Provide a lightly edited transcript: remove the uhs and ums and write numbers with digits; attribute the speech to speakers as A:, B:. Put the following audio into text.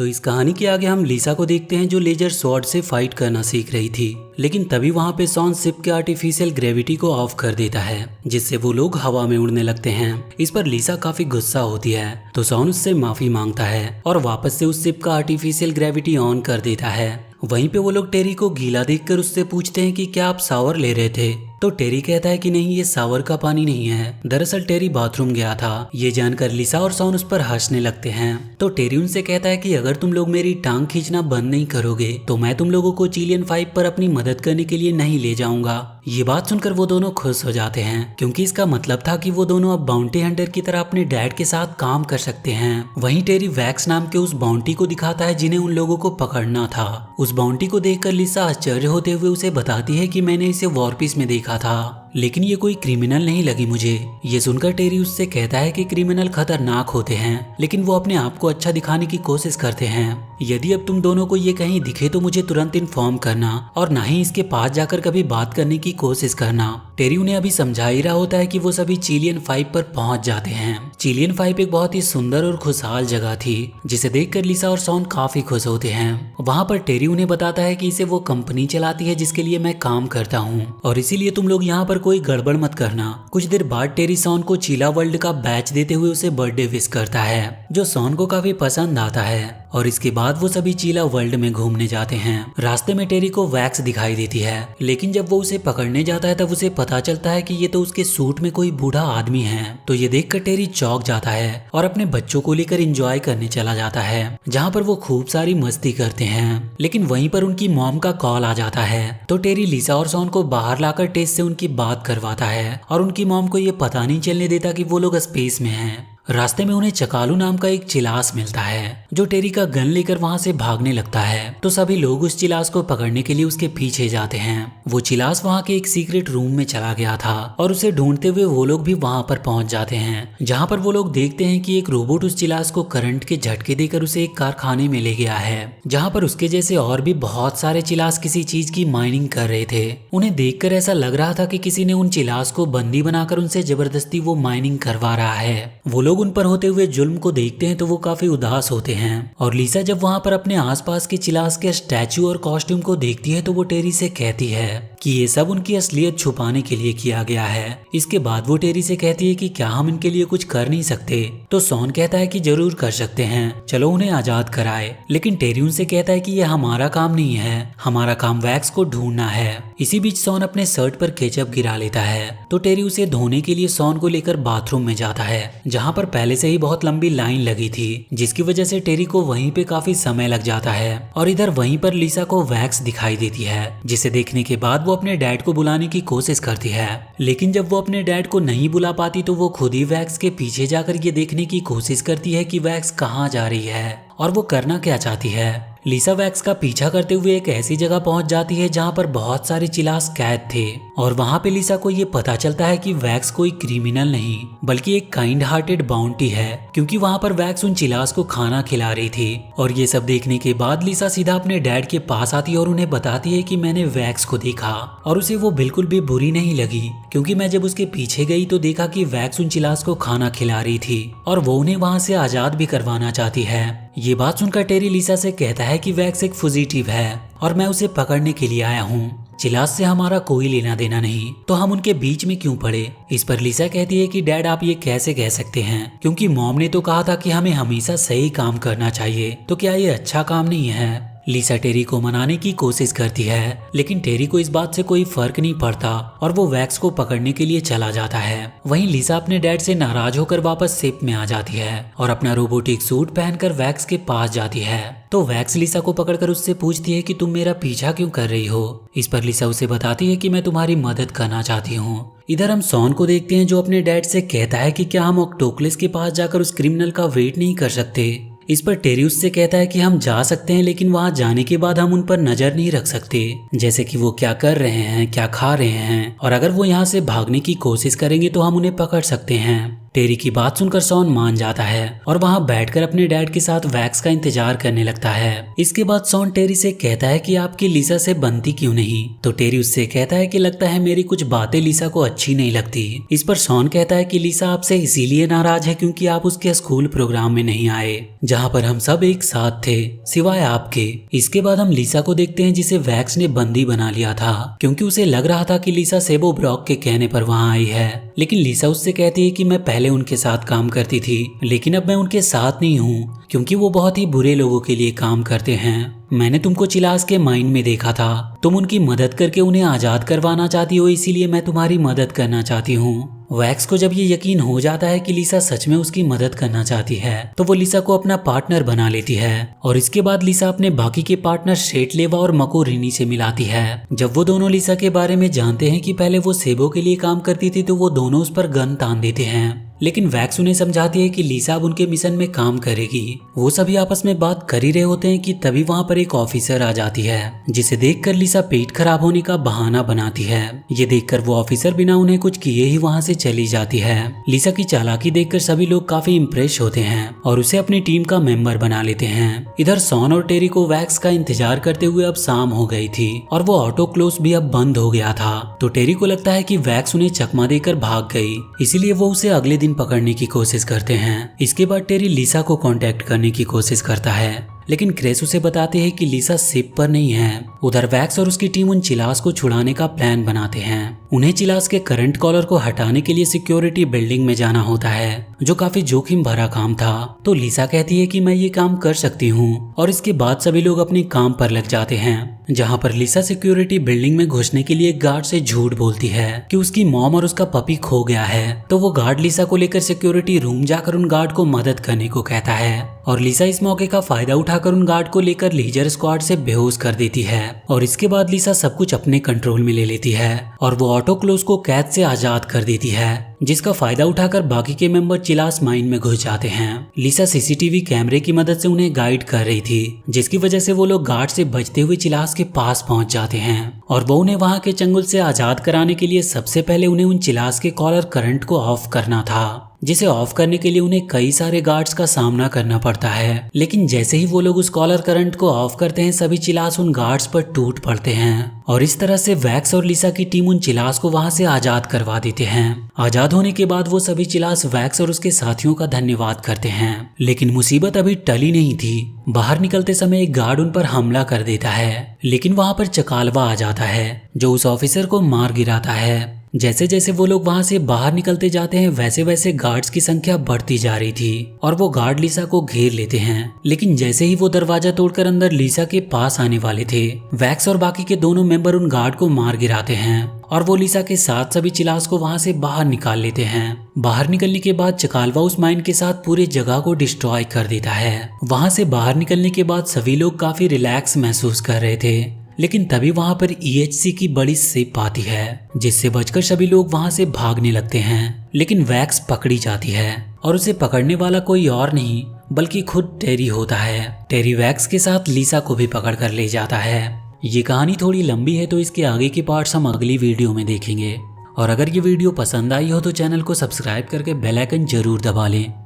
A: तो इस कहानी के आगे हम लिसा को देखते हैं जो लेजर स्वॉर्ड से फाइट करना सीख रही थी, लेकिन तभी वहां पे सॉन शिप के आर्टिफिशियल ग्रेविटी को ऑफ कर देता है, जिससे वो लोग हवा में उड़ने लगते हैं। इस पर लिसा काफी गुस्सा होती है, तो सॉन उससे माफी मांगता है और वापस से उस शिप का आर्टिफिशियल ग्रेविटी ऑन कर देता है। वहीं पे वो लोग टेरी को गीला देखकर उससे पूछते हैं कि क्या आप शावर ले रहे थे, तो टेरी कहता है कि नहीं, ये शावर का पानी नहीं है, दरअसल टेरी बाथरूम गया था। ये जानकर लिसा और सॉन उस पर हंसने लगते हैं। तो टेरी उनसे कहता है कि अगर तुम लोग मेरी टांग खींचना बंद नहीं करोगे तो मैं तुम लोगों को चिलियन 5 पर अपनी मदद करने के लिए नहीं ले जाऊंगा। ये बात सुनकर वो दोनों खुश हो जाते हैं, क्योंकि इसका मतलब था कि वो दोनों अब बाउंटी हंटर की तरह अपने डैड के साथ काम कर सकते हैं। वहीं टेरी वैक्स नाम के उस बाउंटी को दिखाता है जिन्हें उन लोगों को पकड़ना था। उस बाउंटी को देखकर लिसा आश्चर्य होते हुए उसे बताती है कि मैंने इसे वॉरपीस में देखा था, लेकिन ये कोई क्रिमिनल नहीं लगी मुझे। ये सुनकर टेरी उससे कहता है कि क्रिमिनल खतरनाक होते हैं, लेकिन वो अपने आप को अच्छा दिखाने की कोशिश करते हैं। यदि अब तुम दोनों को ये कहीं दिखे तो मुझे तुरंत इन्फॉर्म करना और ना ही इसके पास जाकर कभी बात करने की कोशिश करना। टेरी उन्हें अभी समझा ही रहा होता है कि वो सभी चिलियन 5 पर पहुंच जाते हैं। चिलियन 5 एक बहुत ही सुंदर और खुशहाल जगह थी, जिसे देखकर लिसा और सॉन काफी खुश होते हैं। वहाँ पर टेरी उन्हें बताता है कि इसे वो कंपनी चलाती है जिसके लिए मैं काम करता हूँ, और इसीलिए तुम लोग यहाँ पर कोई गड़बड़ मत करना। कुछ देर बाद टेरी सॉन को चीला वर्ल्ड का बैच देते हुए उसे बर्थडे विश करता है, जो सॉन को काफी पसंद आता है। और इसके बाद वो सभी चीला वर्ल्ड में घूमने जाते हैं। रास्ते में टेरी को वैक्स दिखाई देती है, लेकिन जब वो उसे पकड़ने जाता है तब उसे पता चलता है कि ये तो उसके सूट में कोई बूढ़ा आदमी है। तो ये देखकर टेरी चौंक जाता है और अपने बच्चों को लेकर एंजॉय करने चला जाता है, जहाँ पर वो खूब सारी मस्ती करते हैं। लेकिन वहीं पर उनकी मॉम का कॉल आ जाता है, तो टेरी लिसा और सॉन को बाहर लाकर टेस से उनकी बात करवाता है और उनकी मॉम को ये पता नहीं चलने देता कि वो लोग स्पेस में हैं। रास्ते में उन्हें चकालू नाम का एक चिलास मिलता है, जो टेरी का गन लेकर वहां से भागने लगता है। तो सभी लोग उस चिलास को पकड़ने के लिए उसके पीछे जाते हैं। वो चिलास वहां के एक सीक्रेट रूम में चला गया था और उसे ढूंढते हुए वो लोग भी वहां पर पहुंच जाते हैं, जहां पर वो लोग देखते हैं कि एक रोबोट उस चिलास को करंट के झटके देकर उसे एक कारखाने में ले गया है, जहां पर उसके जैसे और भी बहुत सारे चिलास किसी चीज की माइनिंग कर रहे थे। उन्हें देखकर ऐसा लग रहा था कि किसी ने उन चिलास को बंदी बनाकर उनसे जबरदस्ती वो माइनिंग करवा रहा है। वो लोग उन पर होते हुए जुल्म को देखते हैं तो वो काफी उदास होते हैं। और लिसा जब वहां पर अपने आसपास के चिलास के स्टैचू और कॉस्ट्यूम को देखती है तो वो टेरी से कहती है कि ये सब उनकी असलियत छुपाने के लिए किया गया है। इसके बाद वो टेरी से कहती है कि क्या हम इनके लिए कुछ कर नहीं सकते, तो सॉन कहता है कि जरूर कर सकते हैं, चलो उन्हें आजाद कराए। लेकिन टेरी उनसे कहता है कि ये हमारा काम नहीं है, हमारा काम वैक्स को ढूंढना है। इसी बीच सॉन अपने शर्ट पर केचप गिरा लेता है, तो टेरी उसे धोने के लिए सॉन को लेकर बाथरूम में जाता है, जहाँ पर पहले से ही बहुत लंबी लाइन लगी थी, जिसकी वजह से टेरी को वहीं पे काफी समय लग जाता है। और इधर वहीं पर लिसा को वैक्स दिखाई देती है, जिसे देखने के बाद वो अपने डैड को बुलाने की कोशिश करती है। लेकिन जब वो अपने डैड को नहीं बुला पाती तो वो खुद ही वैक्स के पीछे जाकर ये देखने की कोशिश करती है कि वैक्स कहाँ जा रही है और वो करना क्या चाहती है। लिसा वैक्स का पीछा करते हुए एक ऐसी जगह पहुंच जाती है जहां पर बहुत सारे चिलास कैद थे, और वहां पे लिसा को ये पता चलता है कि वैक्स कोई क्रिमिनल नहीं बल्कि एक काइंड हार्टेड बाउंटी है, क्योंकि वहां पर वैक्स उन चिलास को खाना खिला रही थी। और ये सब देखने के बाद लिसा सीधा अपने डैड के पास आती है और उन्हें बताती है कि मैंने वैक्स को देखा और उसे वो बिल्कुल भी बुरी नहीं लगी, क्योंकि मैं जब उसके पीछे गई तो देखा कि वैक्स उन चिलास को खाना खिला रही थी और वो उन्हें वहां से आजाद भी करवाना चाहती है। ये बात सुनकर टेरी लिसा से कहता है कि वैक्स एक फुजिटिव है और मैं उसे पकड़ने के लिए आया हूँ, चिलास से हमारा कोई लेना देना नहीं, तो हम उनके बीच में क्यों पड़े। इस पर लिसा कहती है कि डैड आप ये कैसे कह सकते हैं, क्योंकि मॉम ने तो कहा था कि हमें हमेशा सही काम करना चाहिए, तो क्या ये अच्छा काम नहीं है। लिसा टेरी को मनाने की कोशिश करती है, लेकिन टेरी को इस बात से कोई फर्क नहीं पड़ता और वो वैक्स को पकड़ने के लिए चला जाता है। वहीं लिसा अपने डैड से नाराज होकर वापस शिप में आ जाती है और अपना रोबोटिक सूट पहनकर वैक्स के पास जाती है। तो वैक्स लिसा को पकड़कर उससे पूछती है कि तुम मेरा पीछा क्यों कर रही हो। इस पर लिसा उसे बताती है कि मैं तुम्हारी मदद करना चाहती हूँ। इधर हम सॉन को देखते हैं जो अपने डैड से कहता है कि क्या हम ऑक्टोक्लिस के पास जाकर उस क्रिमिनल का वेट नहीं कर सकते। इस पर टेरी उससे कहता है कि हम जा सकते हैं, लेकिन वहां जाने के बाद हम उन पर नजर नहीं रख सकते, जैसे कि वो क्या कर रहे हैं, क्या खा रहे हैं, और अगर वो यहाँ से भागने की कोशिश करेंगे तो हम उन्हें पकड़ सकते हैं। टेरी की बात सुनकर शॉन मान जाता है और वहाँ बैठकर अपने डैड के साथ वैक्स का इंतजार करने लगता है। इसके बाद शॉन टेरी से कहता है कि आपकी लिसा से बनती क्यों नहीं, तो टेरी उससे कहता है कि लगता है मेरी कुछ बातें लिसा को अच्छी नहीं लगती। इस पर शॉन कहता है कि लिसा आपसे इसीलिए नाराज है क्योंकि आप उसके स्कूल प्रोग्राम में नहीं आए जहाँ पर हम सब एक साथ थे सिवाय आपके। इसके बाद हम लिसा को देखते हैं जिसे वैक्स ने बंदी बना लिया था क्योंकि उसे लग रहा था कि लिसा सेबो ब्रॉक के कहने पर वहाँ आई है। लेकिन लिसा उससे कहती है कि मैं पहले उनके साथ काम करती थी लेकिन अब मैं उनके साथ नहीं हूँ क्योंकि वो बहुत ही बुरे लोगों के लिए काम करते हैं। मैंने तुमको चिलास के माइन में देखा था, तुम उनकी मदद करके उन्हें आजाद करवाना चाहती हो, इसीलिए मैं तुम्हारी मदद करना चाहती हूँ। वैक्स को जब ये यकीन हो जाता है कि लिसा सच में उसकी मदद करना चाहती है तो वो लिसा को अपना पार्टनर बना लेती है और इसके बाद लिसा अपने बाकी के पार्टनर शेटलेवा और मको रिनी से मिलाती है। जब वो दोनों लिसा के बारे में जानते हैं कि पहले वो सेबो के लिए काम करती थी तो वो दोनों उस पर गन तान देते हैं, लेकिन वैक्स उन्हें समझाती है कि लिसा अब उनके मिशन में काम करेगी। वो सभी आपस में बात कर ही रहे होते हैं कि तभी वहाँ पर एक ऑफिसर आ जाती है जिसे देखकर लिसा पेट खराब होने का बहाना बनाती है। ये देखकर वो ऑफिसर बिना उन्हें कुछ किए ही वहाँ से चली जाती है। लिसा की चालाकी देखकर सभी लोग काफी इम्प्रेस होते हैं और उसे अपनी टीम का मेंबर बना लेते हैं। इधर शॉन और टेरी को वैक्स का इंतजार करते हुए अब शाम हो गई थी और वो ऑटो क्लोज भी अब बंद हो गया था, तो टेरी को लगता है कि वैक्स उन्हें चकमा देकर भाग गई, इसीलिए वो उसे अगले दिन पकड़ने की कोशिश करते हैं। इसके बाद टेरी लिसा को कांटेक्ट करने की कोशिश करता है लेकिन क्रेस उसे बताते हैं कि लिसा शिप पर नहीं है। उधर वैक्स और उसकी टीम उन चिलास को छुड़ाने का प्लान बनाते हैं। उन्हें चिलास के करंट कॉलर को हटाने के लिए सिक्योरिटी बिल्डिंग में जाना होता है जो काफी जोखिम भरा काम था, तो लिसा कहती है कि मैं ये काम कर सकती हूँ और इसके बाद सभी लोग अपने काम पर लग जाते हैं। जहाँ पर लिसा सिक्योरिटी बिल्डिंग में घुसने के लिए गार्ड से झूठ बोलती है कि उसकी मॉम और उसका पपी खो गया है, तो वो गार्ड लिसा को लेकर सिक्योरिटी रूम जाकर उन गार्ड को मदद करने को कहता है और लिसा इस मौके का फायदा उठाकर उन गार्ड को लेकर लीजर स्क्वाड से बेहोश कर देती है और इसके बाद लिसा सब कुछ अपने कंट्रोल में ले लेती है और वो ऑटो क्लोज को कैद से आजाद कर देती है, जिसका फायदा उठाकर बाकी के मेंबर चिलास माइन में घुस जाते हैं। लिसा सीसीटीवी कैमरे की मदद से उन्हें गाइड कर रही थी जिसकी वजह से वो लोग गार्ड से बचते हुए चिलास के पास पहुंच जाते हैं और वो उन्हें वहां के चंगुल से आजाद कराने के लिए सबसे पहले उन्हें उन चिलास के कॉलर करंट को ऑफ करना था, जिसे ऑफ करने के लिए उन्हें कई सारे गार्ड्स का सामना करना पड़ता है। लेकिन जैसे ही वो लोग उस कॉलर करंट को ऑफ करते हैं सभी चिलास उन गार्ड्स पर टूट पड़ते हैं और इस तरह से वैक्स और लिसा की टीम उन चिलास को वहां से आजाद करवा देते हैं। आजाद होने के बाद वो सभी चिलास वैक्स और उसके साथियों का धन्यवाद करते हैं, लेकिन मुसीबत अभी टली नहीं थी। बाहर निकलते समय एक गार्ड उन पर हमला कर देता है, लेकिन वहां पर चकालवा आ जाता है जो उस ऑफिसर को मार गिराता है। जैसे जैसे वो लोग वहां से बाहर निकलते जाते हैं वैसे वैसे गार्ड्स की संख्या बढ़ती जा रही थी और वो गार्ड लिसा को घेर लेते हैं, लेकिन जैसे ही वो दरवाजा तोड़कर अंदर लिसा के पास आने वाले थे वैक्स और बाकी के दोनों मेंबर उन गार्ड को मार गिराते हैं और वो लिसा के साथ सभी चिलास को वहां से बाहर निकाल लेते हैं। बाहर निकलने के बाद चकालवा उस माइन के साथ पूरी जगह को डिस्ट्रॉय कर देता है। वहां से बाहर निकलने के बाद सभी लोग काफी रिलैक्स महसूस कर रहे थे, लेकिन तभी वहां पर EHC की बड़ी शिप आती है जिससे बचकर सभी लोग वहां से भागने लगते हैं, लेकिन वैक्स पकड़ी जाती है और उसे पकड़ने वाला कोई और नहीं बल्कि खुद टेरी होता है। टेरी वैक्स के साथ लिसा को भी पकड़ कर ले जाता है। ये कहानी थोड़ी लंबी है तो इसके आगे के पार्ट्स हम अगली वीडियो में देखेंगे और अगर ये वीडियो पसंद आई हो तो चैनल को सब्सक्राइब करके बेल आइकन जरूर दबा लें